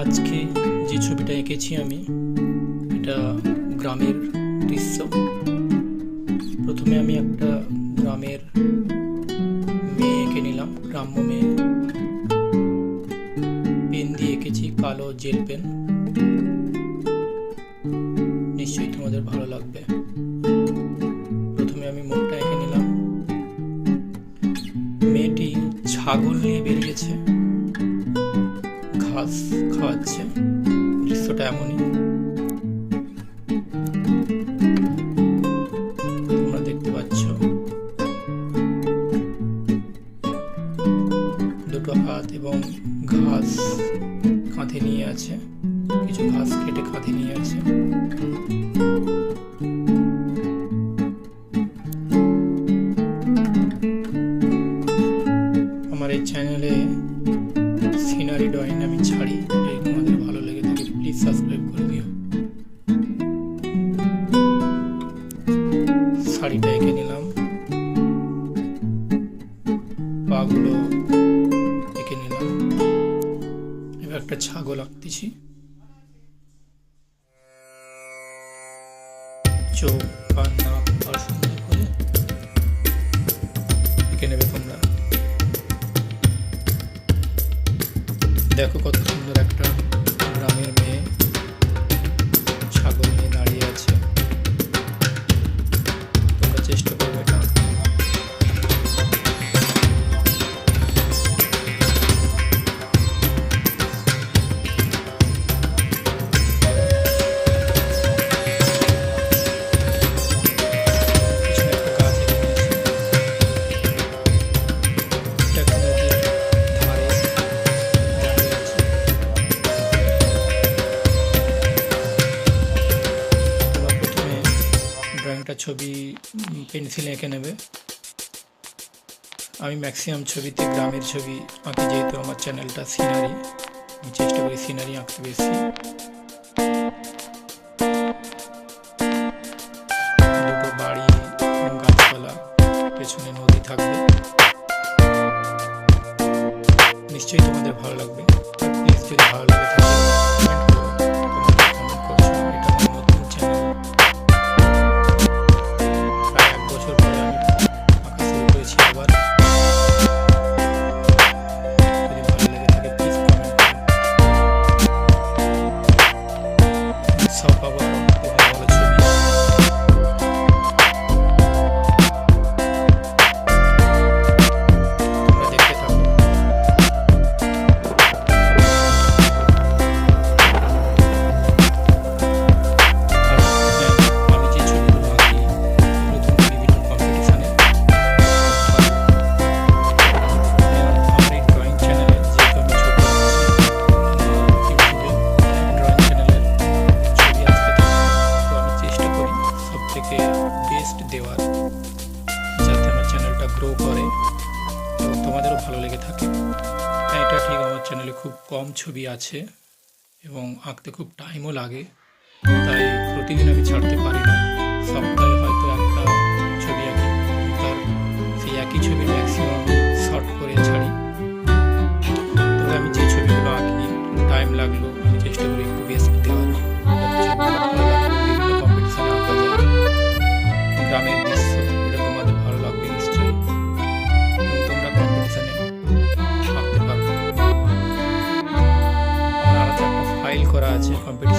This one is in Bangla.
আজকে যে ছবিটা এঁকেছি আমি, এটা গ্রামের দৃশ্য। প্রথমে আমি একটা গ্রামের মেয়ে এঁকে নিলাম, গ্রাম্য মেয়ে। পেন দিয়ে এঁকেছি, কালো জেল পেন। নিশ্চয়ই তোমাদের ভালো লাগবে। প্রথমে আমি মুখটা এঁকে নিলাম। মেয়েটি ছাগল নিয়ে বেরিয়েছে, ঘাস খাওয়াচ্ছে। দৃশ্যটা এমনই, তোমরা দেখতে পাচ্ছ। দুটো হাত এবং ঘাস কাঁধে নিয়ে আছে, কিছু ঘাস কেটে কাঁধে নিয়ে আছে। আমার এই চ্যানেলে সিনারি ড্রয়িং আমি ছাড়ি, যদি তোমাদের ভালো লেগে থাকে প্লিজ সাবস্ক্রাইব করে দিও। শাড়িটা এঁকে নিলাম, পাগুলো এঁকে নিলাম। এবার একটা ছাগল আঁকতেছি। চোখ আর নাক আর সুন্দর করে এঁকে নেবে তোমরা। দেখো কত সুন্দর একটা গ্রামের মেয়ে ছাগল নিয়ে দাঁড়িয়ে আছে। তোমরা চেষ্টা করবে এটা। ড্রয়িংটা ছবি পেন্সিলে এঁকে নেবে। আমি ম্যাক্সিমাম ছবিতে গ্রামের ছবি আঁকি, যেহেতু আমার চ্যানেলটা সিনারি। আমি চেষ্টা করি সিনারি আঁকতে বেশি। দুটো বাড়ি, গাছপালা, পেছনে নদী থাকবে। নিশ্চয়ই তোমাদের ভালো লাগবে। প্লিজ যদি ভালো লাগে থাকে কমেন্ট করছো। এটা আমার নতুন চ্যানেল, প্রায় 1 বছর পরে আমি আঁকা শুরু করেছি আবার। যদি ভালো লেগে থাকে প্লিজ কমেন্ট করো। সব আবার ভালো ভালো ছবি। তোমরা দেখতে থাকো। বেস্ট দেওয়ার, যাতে আমার চ্যানেলটা গ্রো করে এবং তোমাদেরও ভালো লেগে থাকে। হ্যাঁ, এটা ঠিক, আমার চ্যানেলে খুব কম ছবি আছে এবং আঁকতে খুব টাইমও লাগে, তাই প্রতিদিন আমি ছাড়তে পারি না। সপ্তাহে হয়তো একটা ছবি আঁকি, তার সেই একই ছবির ম্যাক্সিমাম শর্ট করে ছাড়ি। তবে আমি যে ছবিগুলো আঁকি টাইম লাগলো, আমি চেষ্টা করি একটু বেস্ট দেওয়ার, বিভিন্ন কম্পিটিশনে আঁকা যায়। গ্রামের দৃশ্য, এটা তোমাদের ভালো লাগবে নিশ্চয়ই, এবং তোমরা কম্পিটিশনে আঁকতে পারবে। আমার আলাদা একটা ফাইল করা আছে কম্পিটিশন